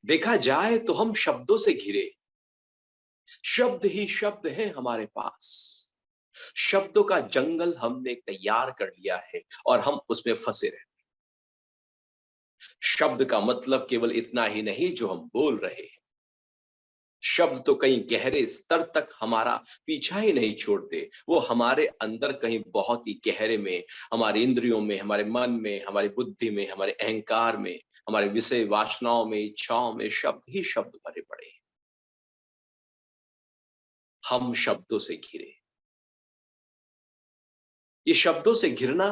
देखा जाए तो हम शब्दों से घिरे, शब्द ही शब्द हैं हमारे पास। शब्दों का जंगल हमने तैयार कर लिया है और हम उसमें फंसे रहते। शब्द का मतलब केवल इतना ही नहीं जो हम बोल रहे हैं। शब्द तो कहीं गहरे स्तर तक हमारा पीछा ही नहीं छोड़ते। वो हमारे अंदर कहीं बहुत ही गहरे में, हमारी इंद्रियों में, हमारे मन में, हमारी बुद्धि में, हमारे अहंकार में, हमारे विषय वासनाओं में, इच्छाओं में शब्द ही शब्द भरे पड़े हैं। हम शब्दों से घिरे। ये शब्दों से घिरना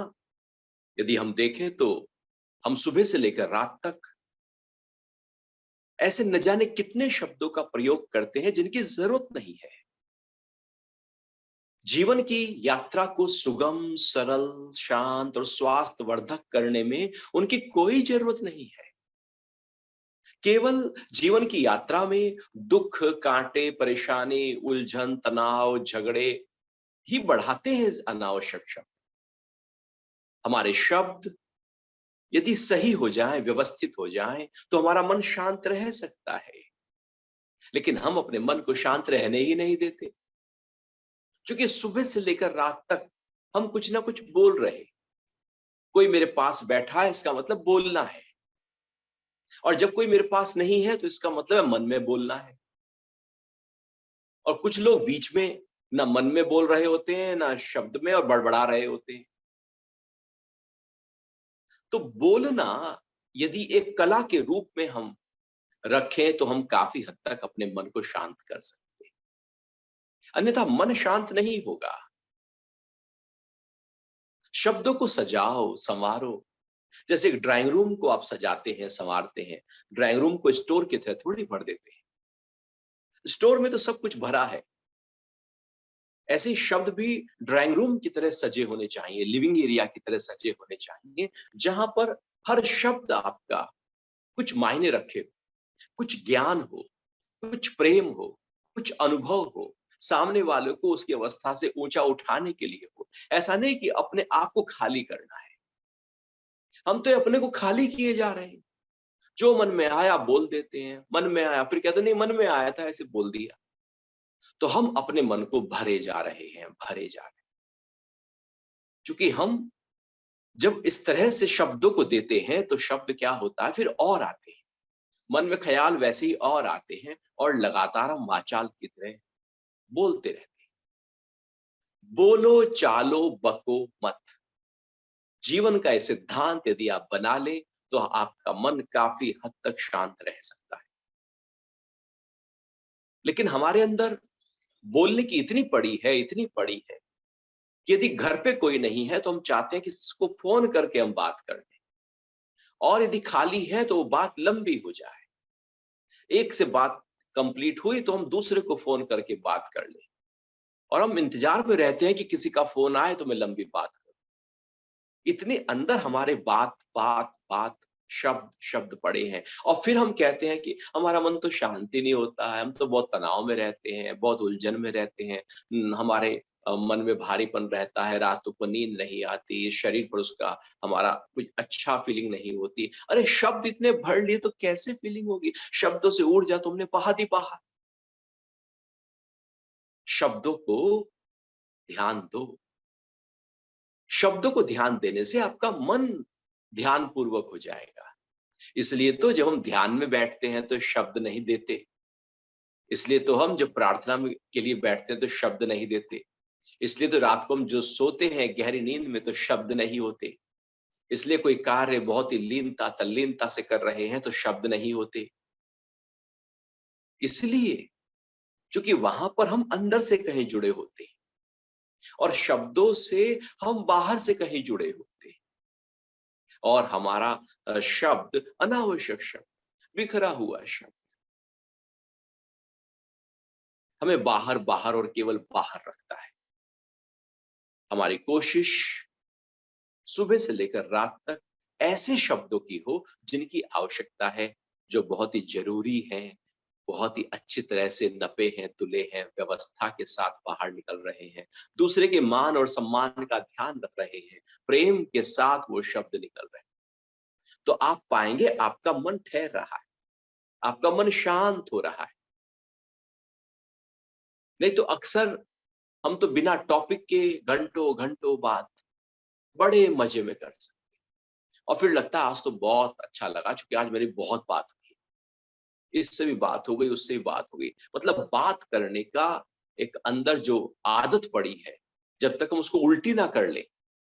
यदि हम देखें तो हम सुबह से लेकर रात तक ऐसे न जाने कितने शब्दों का प्रयोग करते हैं जिनकी जरूरत नहीं है। जीवन की यात्रा को सुगम, सरल, शांत और स्वास्थ्यवर्धक करने में उनकी कोई जरूरत नहीं है। केवल जीवन की यात्रा में दुख, कांटे, परेशानी, उलझन, तनाव, झगड़े ही बढ़ाते हैं अनावश्यक शब्द। हमारे शब्द यदि सही हो जाए, व्यवस्थित हो जाए, तो हमारा मन शांत रह सकता है। लेकिन हम अपने मन को शांत रहने ही नहीं देते, क्योंकि सुबह से लेकर रात तक हम कुछ ना कुछ बोल रहे। कोई मेरे पास बैठा है इसका मतलब बोलना है, और जब कोई मेरे पास नहीं है तो इसका मतलब है मन में बोलना है। और कुछ लोग बीच में ना मन में बोल रहे होते हैं, ना शब्द में, और बड़बड़ा रहे होते हैं। तो बोलना यदि एक कला के रूप में हम रखें तो हम काफी हद तक अपने मन को शांत कर सकते हैं। अन्यथा मन शांत नहीं होगा। शब्दों को सजाओ, संवारो। जैसे एक ड्राइंग रूम को आप सजाते हैं, संवारते हैं। ड्राइंग रूम को स्टोर की तरह थोड़ी भर देते हैं। स्टोर में तो सब कुछ भरा है। ऐसे ही शब्द भी ड्राइंग रूम की तरह सजे होने चाहिए, लिविंग एरिया की तरह सजे होने चाहिए, जहां पर हर शब्द आपका कुछ मायने रखे, कुछ ज्ञान हो, कुछ प्रेम हो, कुछ अनुभव हो, सामने वाले को उसकी अवस्था से ऊंचा उठाने के लिए हो। ऐसा नहीं कि अपने आप को खाली करना है। हम तो अपने को खाली किए जा रहे हैं। जो मन में आया बोल देते हैं, मन में आया फिर कहते नहीं मन में आया था ऐसे बोल दिया। तो हम अपने मन को भरे जा रहे हैं, भरे जा रहे हैं। क्योंकि हम जब इस तरह से शब्दों को देते हैं तो शब्द क्या होता है, फिर और आते हैं। मन में ख्याल वैसे ही और आते हैं, और लगातार हम वाचाल की तरह बोलते रहते हैं। बोलो चालो बको मत, जीवन का ये सिद्धांत यदि आप बना ले तो आपका मन काफी हद तक शांत रह सकता है। लेकिन हमारे अंदर बोलने की इतनी पड़ी है, इतनी पड़ी है कि यदि घर पे कोई नहीं है तो हम चाहते हैं कि इसको फोन करके हम बात कर लें, और यदि खाली है तो वो बात लंबी हो जाए। एक से बात कंप्लीट हुई तो हम दूसरे को फोन करके बात कर लें, और हम इंतजार में रहते हैं कि किसी का फोन आए तो मैं लंबी बात करूं। इतने अंदर हमारे बात बात बात, शब्द शब्द पड़े हैं। और फिर हम कहते हैं कि हमारा मन तो शांति नहीं होता है, हम तो बहुत तनाव में रहते हैं, बहुत उलझन में रहते हैं। हमारे मन में भारीपन रहता है, रातों को नींद नहीं आती, शरीर पर उसका हमारा कुछ अच्छा फीलिंग नहीं होती। अरे शब्द इतने भर लिए तो कैसे फीलिंग होगी? शब्दों से ऊर्जा तुमने बहा दी बाहर। शब्दों को ध्यान दो। शब्दों को ध्यान देने से आपका मन ध्यान पूर्वक हो जाएगा। इसलिए तो जब हम ध्यान में बैठते हैं तो शब्द नहीं देते। इसलिए तो हम जब प्रार्थना में के लिए बैठते हैं तो शब्द नहीं देते। इसलिए तो रात को हम जो सोते हैं गहरी नींद में तो शब्द नहीं होते। इसलिए कोई कार्य बहुत ही लीनता तल्लीनता से कर रहे हैं तो शब्द नहीं होते। इसलिए क्योंकि वहां पर हम अंदर से कहीं जुड़े होते हैं, और शब्दों से हम बाहर से कहीं जुड़े होते हैं। और हमारा शब्द अनावश्यक शब्द, बिखरा हुआ शब्द हमें बाहर बाहर और केवल बाहर रखता है। हमारी कोशिश सुबह से लेकर रात तक ऐसे शब्दों की हो जिनकी आवश्यकता है, जो बहुत ही जरूरी हैं, बहुत ही अच्छी तरह से नपे हैं, तुले हैं, व्यवस्था के साथ बाहर निकल रहे हैं, दूसरे के मान और सम्मान का ध्यान रख रहे हैं, प्रेम के साथ वो शब्द निकल रहे हैं। तो आप पाएंगे आपका मन ठहर रहा है। आपका मन शांत हो रहा है। नहीं तो अक्सर हम तो बिना टॉपिक के घंटों घंटों बात बड़े मजे में कर सकते, और फिर लगता है आज तो बहुत अच्छा लगा, क्योंकि आज मेरी बहुत बात हुई, इससे भी बात हो गई, उससे भी बात हो गई। मतलब बात करने का एक अंदर जो आदत पड़ी है, जब तक हम उसको उल्टी ना कर ले,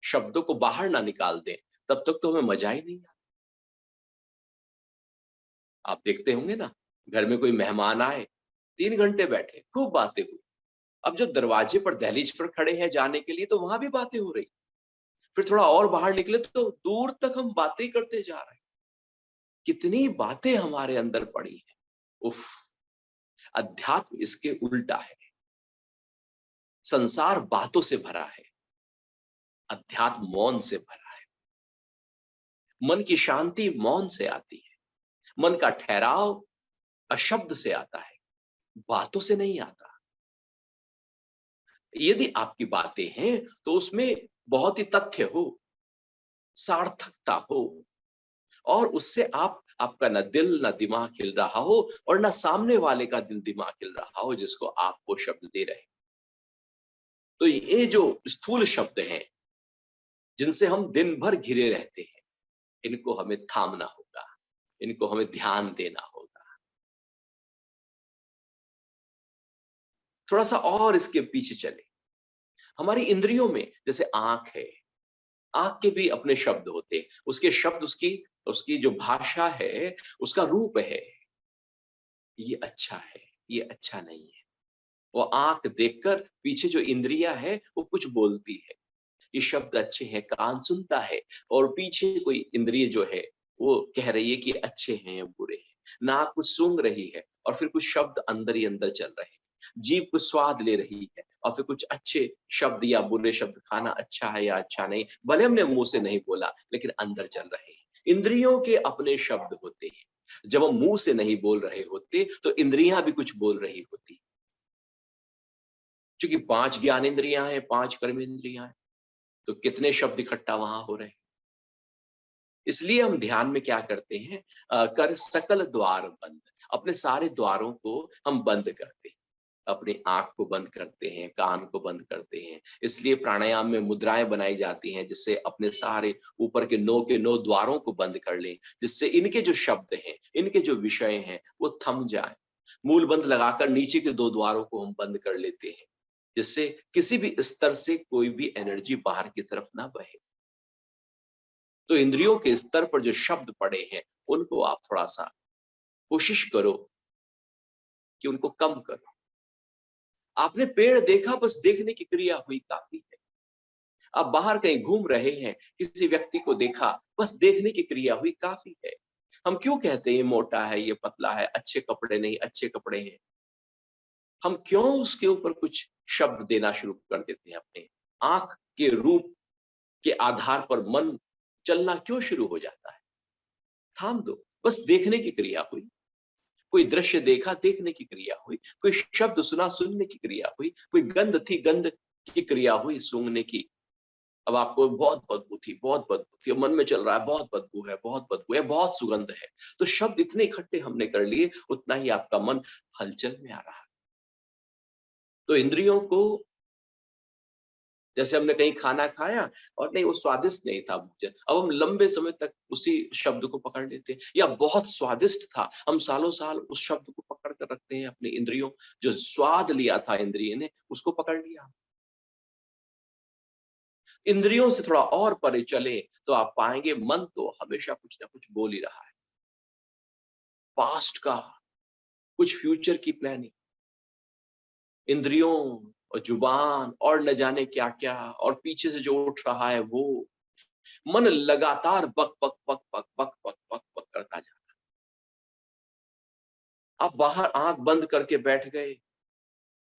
शब्दों को बाहर ना निकाल दें, तब तक तो हमें मजा ही नहीं आता। आप देखते होंगे ना, घर में कोई मेहमान आए, 3 घंटे बैठे, खूब बातें हुई। अब जब दरवाजे पर, दहलीज पर खड़े हैं जाने के लिए, तो वहां भी बातें हो रही। फिर थोड़ा और बाहर निकले तो दूर तक हम बातें करते जा रहे हैं। कितनी बातें हमारे अंदर पड़ी हैं। उफ। अध्यात्म इसके उल्टा है। संसार बातों से भरा है, अध्यात्म मौन से भरा है। मन की शांति मौन से आती है। मन का ठहराव अशब्द से आता है, बातों से नहीं आता। यदि आपकी बातें हैं तो उसमें बहुत ही तथ्य हो, सार्थकता हो, और उससे आपका ना दिल ना दिमाग हिल रहा हो, और ना सामने वाले का दिल दिमाग हिल रहा हो जिसको आप वो शब्द दे रहे हैं। तो ये जो स्थूल शब्द हैं, जिनसे हम दिन भर घिरे रहते हैं, इनको हमें थामना होगा, इनको हमें ध्यान देना होगा। थोड़ा सा और इसके पीछे चले। हमारी इंद्रियों में जैसे आंख है, आंख के भी अपने शब्द होते हैं। उसके शब्द, उसकी उसकी जो भाषा है, उसका रूप है। ये अच्छा है, ये अच्छा नहीं है। वो आंख देखकर पीछे जो इंद्रियां है वो कुछ बोलती है, ये शब्द अच्छे हैं, कान सुनता है। और पीछे कोई इंद्रिय जो है वो कह रही है कि अच्छे हैं या बुरे हैं। नाक कुछ सूंघ रही है, और फिर कुछ शब्द अंदर ही अंदर चल रहे हैं। जीभ कुछ स्वाद ले रही है, और फिर कुछ अच्छे शब्द या बुरे शब्द, खाना अच्छा है या अच्छा नहीं, भले हमने मुंह से नहीं बोला लेकिन अंदर चल रहे हैं। इंद्रियों के अपने शब्द होते हैं। जब हम मुंह से नहीं बोल रहे होते तो इंद्रियां भी कुछ बोल रही होती। क्योंकि 5 ज्ञान इंद्रियां हैं, 5 कर्म इंद्रियां हैं, तो कितने शब्द इकट्ठा वहां हो रहे हैं। इसलिए हम ध्यान में क्या करते हैं, कर सकल द्वार बंद, अपने सारे द्वारों को हम बंद करते हैं। अपनी आंख को बंद करते हैं, कान को बंद करते हैं। इसलिए प्राणायाम में मुद्राएं बनाई जाती हैं, जिससे अपने सारे ऊपर के 9 द्वारों को बंद कर लें, जिससे इनके जो शब्द हैं, इनके जो विषय हैं, वो थम जाए। मूल बंद लगाकर नीचे के 2 द्वारों को हम बंद कर लेते हैं, जिससे किसी भी स्तर से कोई भी एनर्जी बाहर की तरफ ना बहे। तो इंद्रियों के स्तर पर जो शब्द पड़े हैं, उनको आप थोड़ा सा कोशिश करो कि उनको कम करो। आपने पेड़ देखा, बस देखने की क्रिया हुई, काफी है। आप बाहर कहीं घूम रहे हैं, किसी व्यक्ति को देखा, बस देखने की क्रिया हुई, काफी है। हम क्यों कहते हैं ये मोटा है, ये पतला है, अच्छे कपड़े नहीं, अच्छे कपड़े हैं? हम क्यों उसके ऊपर कुछ शब्द देना शुरू कर देते हैं? अपने आंख के रूप के आधार पर मन चलना क्यों शुरू हो जाता है? थाम दो, बस देखने की क्रिया हुई। कोई दृश्य देखा, देखने की क्रिया हुई। कोई शब्द सुना, सुनने की क्रिया हुई। कोई गंध थी, गंध की क्रिया हुई, सूंघने की। अब आपको बहुत बदबू थी, बहुत बदबू थी, मन में चल रहा है बहुत बदबू है, बहुत बदबू है, बहुत सुगंध है। तो शब्द इतने इकट्ठे हमने कर लिए, उतना ही आपका मन हलचल में आ रहा है। तो इंद्रियों को, जैसे हमने कहीं खाना खाया और नहीं वो स्वादिष्ट नहीं था भोजन, अब हम लंबे समय तक उसी शब्द को पकड़ लेते हैं। या बहुत स्वादिष्ट था, हम सालों साल उस शब्द को पकड़ कर रखते हैं। अपनी इंद्रियों, जो स्वाद लिया था इंद्रिय ने, उसको पकड़ लिया। इंद्रियों से थोड़ा और परे चले तो आप पाएंगे मन तो हमेशा कुछ ना कुछ बोल ही रहा है। पास्ट का, कुछ फ्यूचर की प्लानिंग, इंद्रियों और जुबान और न जाने क्या क्या, और पीछे से जो उठ रहा है वो मन लगातार बक बक बक बक बक बक बक बक करता जा। आप बाहर आंख बंद करके बैठ गए,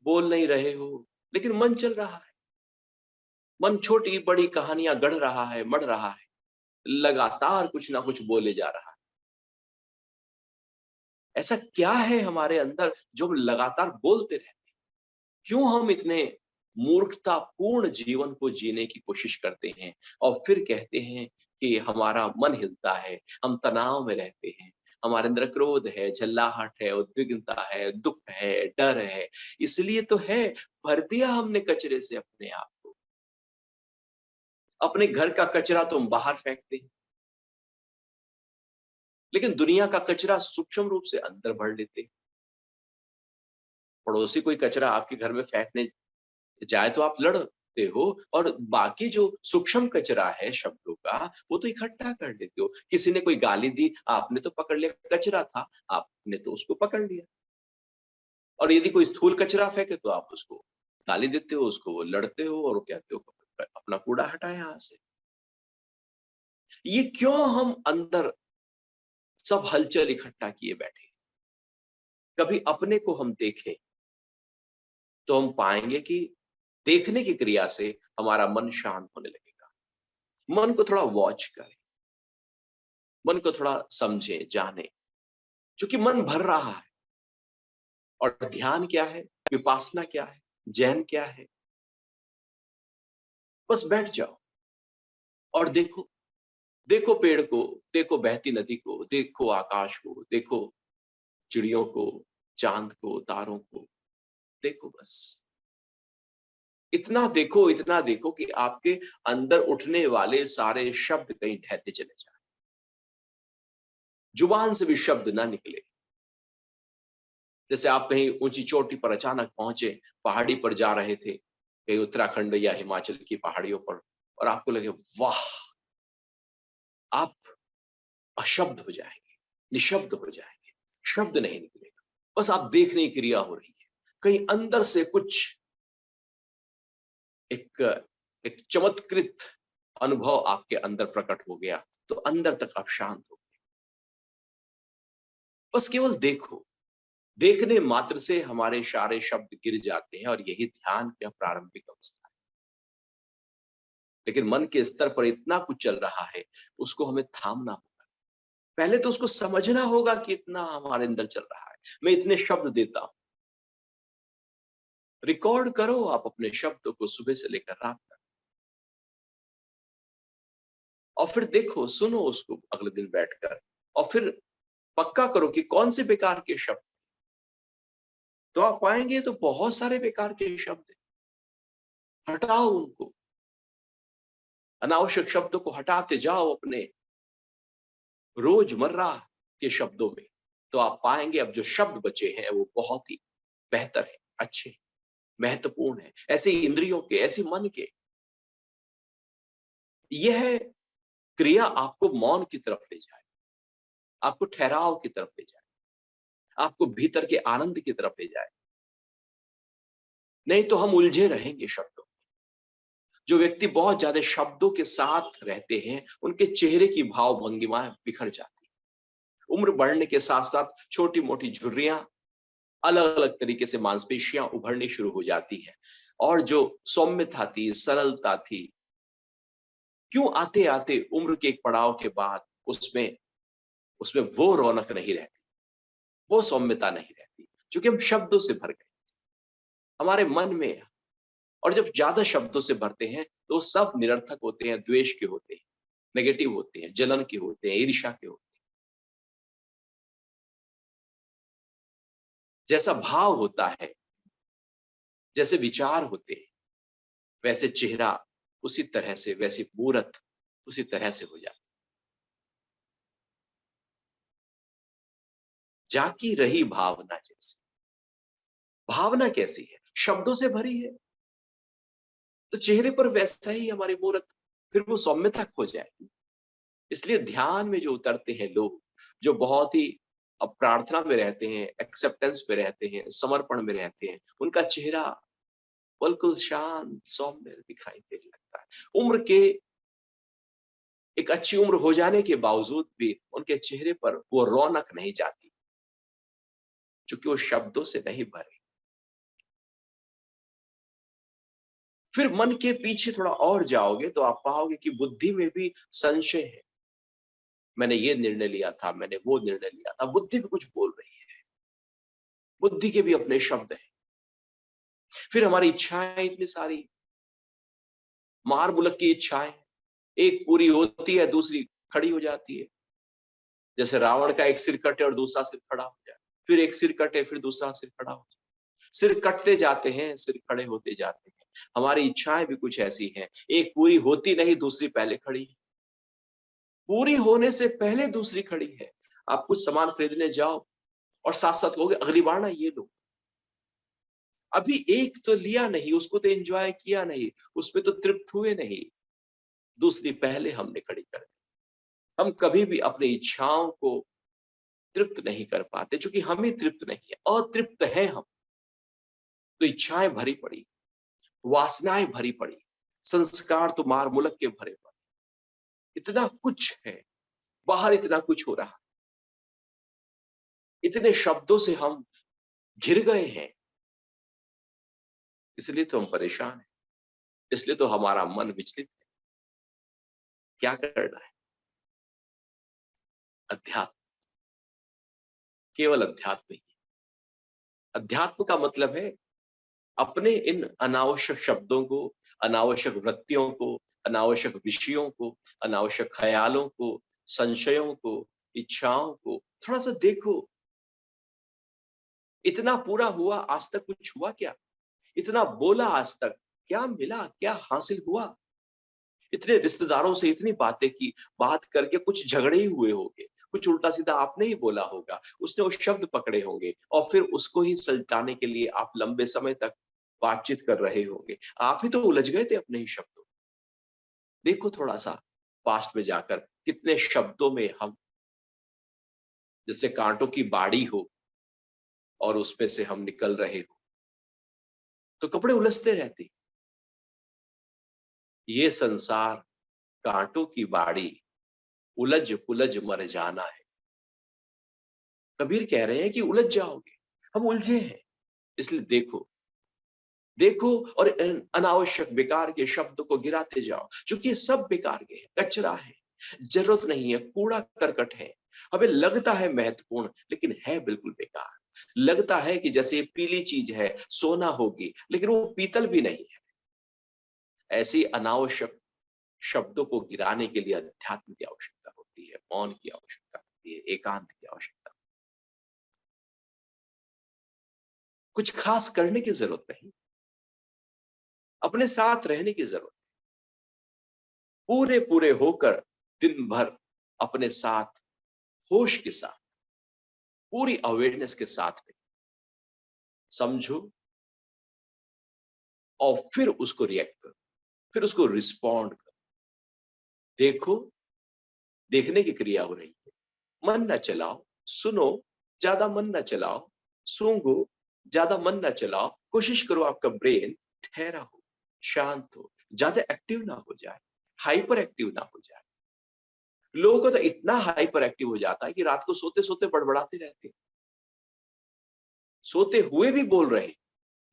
बोल नहीं रहे हो, लेकिन मन चल रहा है। मन छोटी बड़ी कहानियां गढ़ रहा है, मढ़ रहा है, लगातार कुछ ना कुछ बोले जा रहा है। ऐसा क्या है हमारे अंदर जो हम लगातार बोलते रहते? क्यों हम इतने मूर्खतापूर्ण जीवन को जीने की कोशिश करते हैं, और फिर कहते हैं कि हमारा मन हिलता है, हम तनाव में रहते हैं। हमारे अंदर क्रोध है, झल्लाहट है, उद्विग्नता है, दुख है, डर है। इसलिए तो है, भर दिया हमने कचरे से अपने आप को। अपने घर का कचरा तो हम बाहर फेंकते हैं, लेकिन दुनिया का कचरा सूक्ष्म रूप से अंदर भर लेते हैं। पड़ोसी कोई कचरा आपके घर में फेंकने जाए तो आप लड़ते हो, और बाकी जो सूक्ष्म कचरा है शब्दों का, वो तो इकट्ठा कर लेते हो। किसी ने कोई गाली दी, आपने तो पकड़ लिया, कचरा था, आपने तो उसको पकड़ लिया। और यदि कोई स्थूल कचरा फेंके तो आप उसको गाली देते हो, उसको लड़ते हो और कहते हो अपना कूड़ा हटाए यहाँ से। ये क्यों हम अंदर सब हलचल इकट्ठा किए बैठे? कभी अपने को हम देखें तो हम पाएंगे कि देखने की क्रिया से हमारा मन शांत होने लगेगा। मन को थोड़ा वॉच करें, मन को थोड़ा समझे, जाने, क्योंकि मन भर रहा है। और ध्यान क्या है, विपासना क्या है, जैन क्या है? बस बैठ जाओ और देखो। देखो पेड़ को, देखो बहती नदी को, देखो आकाश को, देखो चिड़ियों को, चांद को, तारों को, देखो बस। इतना देखो कि आपके अंदर उठने वाले सारे शब्द कहीं ढहते चले जाए, जुबान से भी शब्द ना निकले। जैसे आप कहीं ऊंची चोटी पर अचानक पहुंचे, पहाड़ी पर जा रहे थे, कहीं उत्तराखंड या हिमाचल की पहाड़ियों पर, और आपको लगे वाह, आप अशब्द हो जाएंगे, निशब्द हो जाएंगे, शब्द नहीं निकलेगा। बस आप देखने की क्रिया हो रही है, कहीं अंदर से कुछ एक एक चमत्कृत अनुभव आपके अंदर प्रकट हो गया, तो अंदर तक आप शांत हो गए। बस केवल देखो। देखने मात्र से हमारे सारे शब्द गिर जाते हैं, और यही ध्यान की प्रारंभिक अवस्था है। लेकिन मन के स्तर पर इतना कुछ चल रहा है, उसको हमें थामना होगा। पहले तो उसको समझना होगा कि इतना हमारे अंदर चल रहा है, मैं इतने शब्द देता हूं। रिकॉर्ड करो आप अपने शब्दों को सुबह से लेकर रात तक, और फिर देखो, सुनो उसको अगले दिन बैठकर, और फिर पक्का करो कि कौन से बेकार के शब्द। तो आप पाएंगे तो बहुत सारे बेकार के शब्द हैं। हटाओ उनको, अनावश्यक शब्दों को हटाते जाओ अपने रोजमर्रा के शब्दों में। तो आप पाएंगे अब जो शब्द बचे हैं वो बहुत ही बेहतर है, अच्छे, महत्वपूर्ण है, ऐसे इंद्रियों के, ऐसे मन के। यह क्रिया आपको मौन की तरफ ले जाए, आपको ठहराव की तरफ ले जाए, आपको भीतर के आनंद की तरफ ले जाए। नहीं तो हम उलझे रहेंगे शब्दों। जो व्यक्ति बहुत ज्यादा शब्दों के साथ रहते हैं, उनके चेहरे की भाव भंगिमाएं बिखर जाती हैं। उम्र बढ़ने के साथ साथ छोटी मोटी झुर्रियां, अलग अलग तरीके से मांसपेशियां उभरनी शुरू हो जाती है। और जो सौम्यता थी, सरलता थी, क्यों आते आते उम्र के एक पड़ाव के बाद उसमें उसमें वो रौनक नहीं रहती, वो सौम्यता नहीं रहती, क्योंकि हम शब्दों से भर गए हमारे मन में। और जब ज्यादा शब्दों से भरते हैं तो सब निरर्थक होते हैं, द्वेष के होते हैं, नेगेटिव होते हैं, जलन के होते हैं, ईर्ष्या के होते हैं। जैसा भाव होता है, जैसे विचार होते हैं, वैसे चेहरा उसी तरह से, वैसी मूरत उसी तरह से हो जाती। जाकी रही भावना जैसी। भावना कैसी है? शब्दों से भरी है, तो चेहरे पर वैसा ही हमारी मूरत, फिर वो सौम्यता खो जाएगी। इसलिए ध्यान में जो उतरते हैं लोग, जो बहुत ही अब प्रार्थना में रहते हैं, एक्सेप्टेंस में रहते हैं, समर्पण में रहते हैं, उनका चेहरा बिल्कुल शांत सौम्य दिखाई देने लगता है। उम्र के एक अच्छी उम्र हो जाने के बावजूद भी उनके चेहरे पर वो रौनक नहीं जाती, क्योंकि वो शब्दों से नहीं भरे। फिर मन के पीछे थोड़ा और जाओगे तो आप पाओगे कि बुद्धि में भी संशय है। मैंने ये निर्णय लिया था, मैंने वो निर्णय लिया था, बुद्धि भी कुछ बोल रही है, बुद्धि के भी अपने शब्द हैं। फिर हमारी इच्छाएं इतनी सारी, मार मुलक की इच्छाएं, एक पूरी होती है दूसरी खड़ी हो जाती है। जैसे रावण का एक सिर कटे और दूसरा सिर खड़ा हो जाए, फिर एक सिर कटे फिर दूसरा सिर खड़ा हो जाए। सिर कटते जाते हैं, सिर खड़े होते जाते हैं। हमारी इच्छाएं भी कुछ ऐसी हैं, एक पूरी होती नहीं, दूसरी पहले खड़ी है। पूरी होने से पहले दूसरी खड़ी है। आप कुछ सामान खरीदने जाओ और साथ साथ कहोगे अगली बार ना ये लो। अभी एक तो लिया नहीं, उसको तो एंजॉय किया नहीं, उसमें तो तृप्त हुए नहीं, दूसरी पहले हमने खड़ी कर दी। हम कभी भी अपनी इच्छाओं को तृप्त नहीं कर पाते, क्योंकि हम ही तृप्त नहीं है, अतृप्त है हम। तो इच्छाएं भरी पड़ी, वासनाएं भरी पड़ी, संस्कार तो मार मुलक के भरे पड़े। इतना कुछ है बाहर, इतना कुछ हो रहा, इतने शब्दों से हम घिर गए हैं। इसलिए तो हम परेशान हैं, इसलिए तो हमारा मन विचलित है। क्या करना है? अध्यात्म, केवल अध्यात्म ही। अध्यात्म का मतलब है अपने इन अनावश्यक शब्दों को, अनावश्यक वृत्तियों को, अनावश्यक विषयों को, अनावश्यक ख्यालों को, संशयों को, इच्छाओं को थोड़ा सा देखो। इतना पूरा हुआ, आज तक कुछ हुआ क्या? इतना बोला आज तक, क्या मिला, क्या हासिल हुआ? इतने रिश्तेदारों से इतनी बातें की, बात करके कुछ झगड़े ही हुए होंगे, कुछ उल्टा सीधा आपने ही बोला होगा, उसने वो शब्द पकड़े होंगे और फिर उसको ही सलटाने के लिए आप लंबे समय तक बातचीत कर रहे होंगे। आप ही तो उलझ गए थे अपने ही शब्दों। देखो थोड़ा सा पास्ट में जाकर, कितने शब्दों में हम जैसे कांटों की बाड़ी हो और उसमें से हम निकल रहे हो, तो कपड़े उलझते रहते। ये संसार कांटों की बाड़ी, उलझ पुलझ मर जाना है। कबीर कह रहे हैं कि उलझ जाओगे, हम उलझे हैं। इसलिए देखो, देखो और अनावश्यक बेकार के शब्द को गिराते जाओ, क्योंकि ये सब बेकार के हैं, कचरा है, जरूरत नहीं है, कूड़ा करकट है। हमें लगता है महत्वपूर्ण, लेकिन है बिल्कुल बेकार। लगता है कि जैसे ये पीली चीज है, सोना होगी, लेकिन वो पीतल भी नहीं है। ऐसी अनावश्यक शब्दों को गिराने के लिए अध्यात्म की आवश्यकता होती है, मौन की आवश्यकता होती है, एकांत की आवश्यकता। कुछ खास करने की जरूरत नहीं, अपने साथ रहने की जरूरत, पूरे पूरे होकर दिन भर अपने साथ, होश के साथ, पूरी अवेयरनेस के साथ में समझो और फिर उसको रिएक्ट करो, फिर उसको रिस्पॉन्ड करो। देखो, देखने की क्रिया हो रही है, मन न चलाओ, सुनो, ज्यादा मन न चलाओ, सूंघो, ज्यादा मन न चलाओ। कोशिश करो आपका ब्रेन ठहरा हो, शांत हो, ज्यादा एक्टिव ना हो जाए, हाइपर एक्टिव ना हो जाए। लोगों को तो इतना हाइपर एक्टिव हो जाता है कि रात को सोते सोते बड़बड़ाते रहते हैं, सोते हुए भी बोल रहे हैं,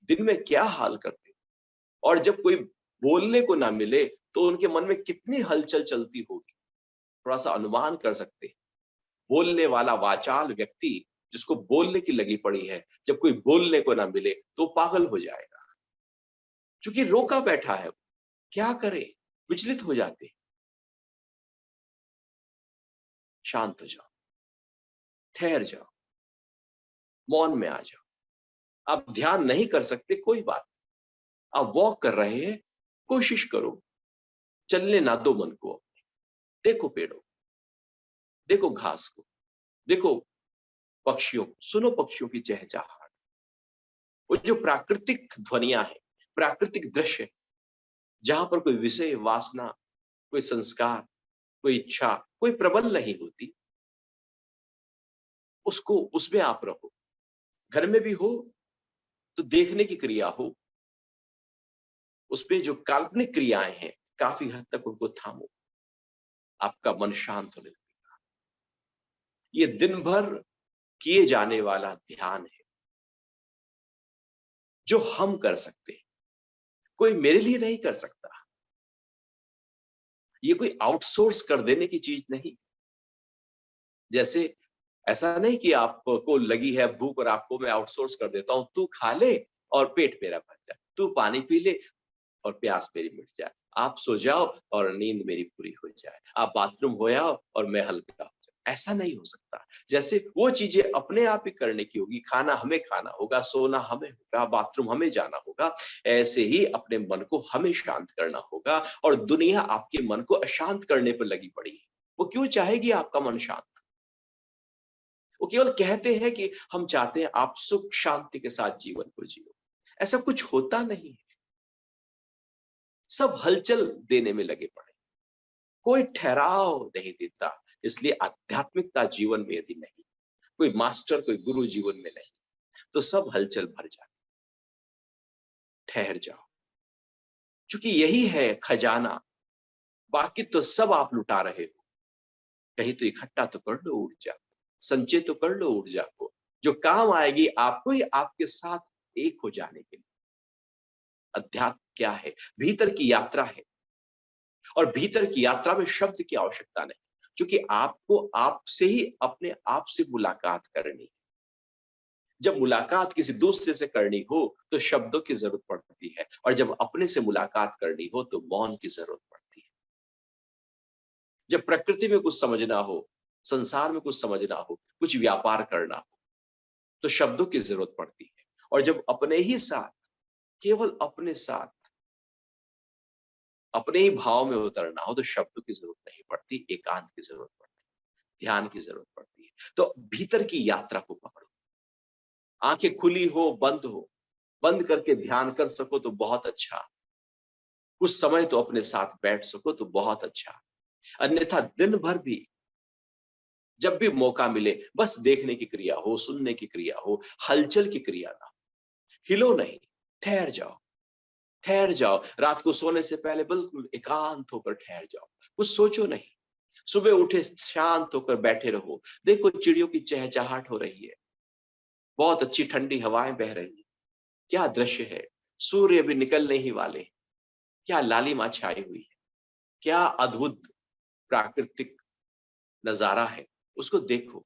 दिन में क्या हाल करते हैं। और जब कोई बोलने को ना मिले तो उनके मन में कितनी हलचल चलती होगी, थोड़ा सा अनुमान कर सकते हैं। बोलने वाला वाचाल व्यक्ति, जिसको बोलने की लगी पड़ी है, जब कोई बोलने को ना मिले तो पागल हो जाएगा, क्योंकि रोका बैठा है। क्या करे, विचलित हो जाते। शांत हो जाओ, ठहर जाओ, मौन में आ जाओ। आप ध्यान नहीं कर सकते, कोई बात, आप वॉक कर रहे हैं, कोशिश करो, चलने ना दो मन को। देखो पेड़ों, देखो घास को, देखो पक्षियों को, सुनो पक्षियों की चहचहाट। वो जो प्राकृतिक ध्वनियां हैं, प्राकृतिक दृश्य, जहां पर कोई विषय वासना, कोई संस्कार, कोई इच्छा, कोई प्रबल नहीं होती, उसको, उसमें आप रहो। घर में भी हो तो देखने की क्रिया हो, उसपे जो काल्पनिक क्रियाएं हैं काफी हद तक उनको थामो, आपका मन शांत होने लगेगा। ये दिन भर किए जाने वाला ध्यान है, जो हम कर सकते हैं, कोई मेरे लिए नहीं कर सकता। ये कोई आउटसोर्स कर देने की चीज नहीं। जैसे ऐसा नहीं कि आपको लगी है भूख और आपको मैं आउटसोर्स कर देता हूं, तू खा ले और पेट मेरा भर जाए, तू पानी पी ले और प्यास मेरी मिट जाए, आप सो जाओ और नींद मेरी पूरी हो जाए, आप बाथरूम हो आओ और मैं हल्का हो जाए। ऐसा नहीं हो सकता। जैसे वो चीजें अपने आप ही करने की होगी, खाना हमें खाना होगा, सोना हमें होगा, बाथरूम हमें जाना होगा, ऐसे ही अपने मन को हमें शांत करना होगा। और दुनिया आपके मन को अशांत करने पर लगी पड़ी है। वो क्यों चाहेगी आपका मन शांत? वो केवल कहते हैं कि हम चाहते हैं आप सुख शांति के साथ जीवन को जियो। ऐसा कुछ होता नहीं है। सब हलचल देने में लगे पड़े, कोई ठहराव नहीं देता। इसलिए आध्यात्मिकता जीवन में यदि नहीं, कोई मास्टर कोई गुरु जीवन में नहीं, तो सब हलचल भर जाती। ठहर जाओ, क्योंकि यही है खजाना। बाकी तो सब आप लुटा रहे हो। कहीं तो इकट्ठा तो कर लो ऊर्जा, संचय तो कर लो ऊर्जा को, जो काम आएगी आपको ही आपके साथ एक हो जाने के लिए। अध्यात्म क्या है? भीतर की यात्रा है। और भीतर की यात्रा में शब्द की आवश्यकता नहीं, क्योंकि आपको आपसे ही अपने आप से मुलाकात करनी है। जब मुलाकात किसी दूसरे से करनी हो तो शब्दों की जरूरत पड़ती है, और जब अपने से मुलाकात करनी हो तो मौन की जरूरत पड़ती है। जब प्रकृति में कुछ समझना हो, संसार में कुछ समझना हो, कुछ व्यापार करना हो, तो शब्दों की जरूरत पड़ती है। और जब अपने ही साथ, केवल अपने साथ, अपने ही भाव में उतरना हो, तो शब्दों की जरूरत नहीं पड़ती, एकांत की जरूरत पड़ती है, ध्यान की जरूरत पड़ती है। तो भीतर की यात्रा को पकड़ो। आंखें खुली हो, बंद हो, बंद करके ध्यान कर सको तो बहुत अच्छा। कुछ समय तो अपने साथ बैठ सको तो बहुत अच्छा। अन्यथा दिन भर भी जब भी मौका मिले बस देखने की क्रिया हो, सुनने की क्रिया हो, हलचल की क्रिया ना हो। हिलो नहीं, ठहर जाओ। ठहर जाओ, रात को सोने से पहले बिल्कुल एकांत होकर ठहर जाओ। कुछ सोचो नहीं। सुबह उठे शांत होकर बैठे रहो। देखो चिड़ियों की चहचहाट हो रही है, बहुत अच्छी ठंडी हवाएं बह रही है। क्या दृश्य है! सूर्य भी निकलने ही वाले हैं। क्या लालिमा छाई हुई है! क्या अद्भुत प्राकृतिक नजारा है! उसको देखो,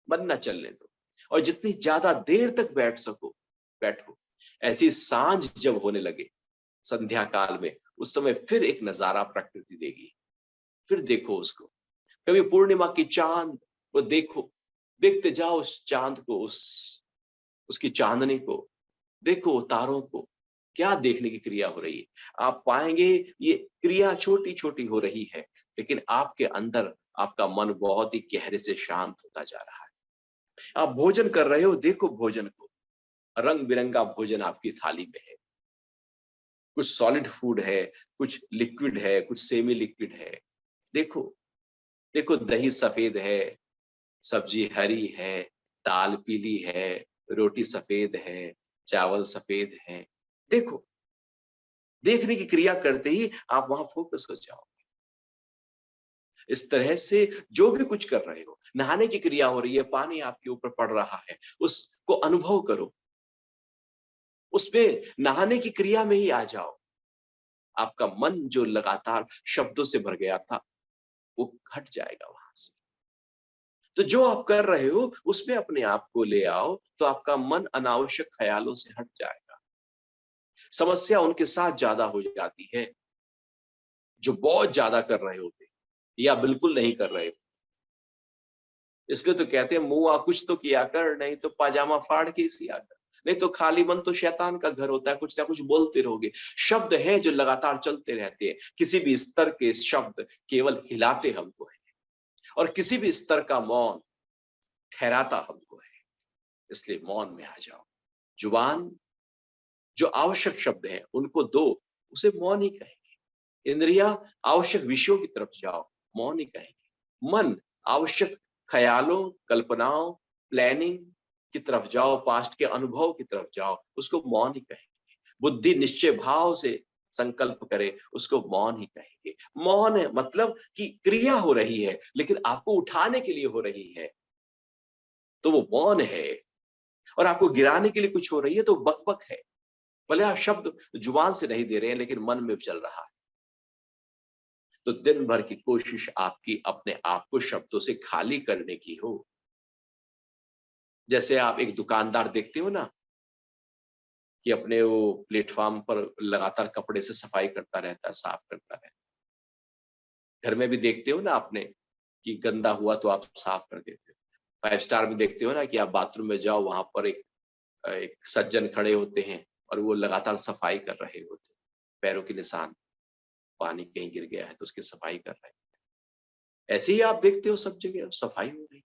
मन न चलने दो। और जितनी ज्यादा देर तक बैठ सको बैठो। ऐसी सांझ जब होने लगे, संध्या काल में, उस समय फिर एक नजारा प्रकृति देगी। फिर देखो उसको। कभी पूर्णिमा की चांद को देखो, देखते जाओ उस चांद को, उस उसकी चांदनी को देखो, तारों को। क्या देखने की क्रिया हो रही है! आप पाएंगे ये क्रिया छोटी छोटी हो रही है, लेकिन आपके अंदर आपका मन बहुत ही गहरे से शांत होता जा रहा है। आप भोजन कर रहे हो, देखो भोजन को। रंग बिरंगा भोजन आपकी थाली में है। कुछ सॉलिड फूड है, कुछ लिक्विड है, कुछ सेमी लिक्विड है। देखो, देखो दही सफेद है, सब्जी हरी है, दाल पीली है, रोटी सफेद है, चावल सफेद है। देखो, देखने की क्रिया करते ही आप वहां फोकस हो जाओ। इस तरह से जो भी कुछ कर रहे हो, नहाने की क्रिया हो रही है, पानी आपके ऊपर पड़ रहा है, उसको अनुभव करो। उसमें नहाने की क्रिया में ही आ जाओ। आपका मन जो लगातार शब्दों से भर गया था, वो हट जाएगा वहां से। तो जो आप कर रहे हो उसमें अपने आप को ले आओ, तो आपका मन अनावश्यक ख्यालों से हट जाएगा। समस्या उनके साथ ज्यादा हो जाती है जो बहुत ज्यादा कर रहे होते या बिल्कुल नहीं कर रहे हो। इसलिए तो कहते हैं मुआ कुछ तो किया कर, नहीं तो पाजामा फाड़ के सिया कर। नहीं तो खाली मन तो शैतान का घर होता है, कुछ ना कुछ बोलते रहोगे। शब्द हैं जो लगातार चलते रहते हैं। किसी भी स्तर के शब्द केवल हिलाते हमको है, और किसी भी स्तर का मौन ठहराता हमको है। इसलिए मौन में आ जाओ। जुबान जो आवश्यक शब्द हैं उनको दो, उसे मौन ही कहेंगे। इंद्रिया आवश्यक विषयों की तरफ जाओ, मौन ही कहेंगे। मन आवश्यक ख्यालों, कल्पनाओं, प्लानिंग की तरफ जाओ, पास्ट के अनुभव की तरफ जाओ, उसको मौन ही कहेंगे। बुद्धि निश्चय भाव से संकल्प करे, उसको मौन ही कहेंगे। मौन है मतलब कि क्रिया हो रही है लेकिन आपको उठाने के लिए हो रही है, तो वो मौन है। और आपको गिराने के लिए कुछ हो रही है तो बकबक है। भले आप शब्द जुबान से नहीं दे रहे हैं लेकिन मन में चल रहा है। तो दिन भर की कोशिश आपकी अपने आप को शब्दों से खाली करने की हो। जैसे आप एक दुकानदार देखते हो ना कि अपने वो प्लेटफॉर्म पर लगातार कपड़े से सफाई करता रहता है, साफ करता रहता है। घर में भी देखते हो ना आपने कि गंदा हुआ तो आप साफ कर देते हो। 5 स्टार में देखते हो ना कि आप बाथरूम में जाओ, वहां पर एक सज्जन खड़े होते हैं और वो लगातार सफाई कर रहे होते हैं। पैरों के निशान, पानी कहीं गिर गया है तो उसकी सफाई कर रहे हैं। ऐसे ही आप देखते हो सब जगह सफाई हो रही है।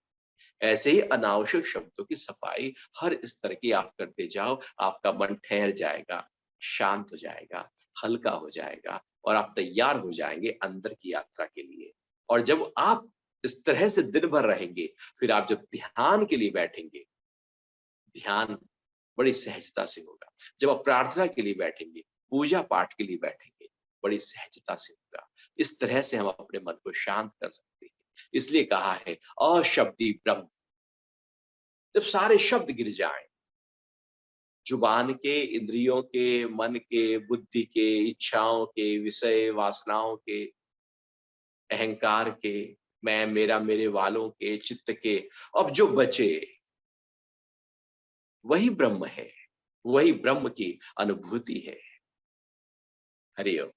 ऐसे ही अनावश्यक शब्दों की सफाई हर स्तर की आप करते जाओ, आपका मन ठहर जाएगा, शांत हो जाएगा, हल्का हो जाएगा और आप तैयार हो जाएंगे अंदर की यात्रा के लिए। और जब आप इस तरह से दिन भर रहेंगे, फिर आप जब ध्यान के लिए बैठेंगे, ध्यान बड़ी सहजता से होगा। जब आप प्रार्थना के लिए बैठेंगे, पूजा पाठ के लिए बैठेंगे, बड़ी सहजता से होगा। इस तरह से हम अपने मन को शांत कर सकते हैं। इसलिए कहा है अशब्दी ब्रह्म। जब सारे शब्द गिर जाएं, जुबान के, इंद्रियों के, मन के, बुद्धि के, इच्छाओं के, विषय वासनाओं के, अहंकार के, मैं मेरा मेरे वालों के, चित्त के, अब जो बचे वही ब्रह्म है, वही ब्रह्म की अनुभूति है। हरि ओम।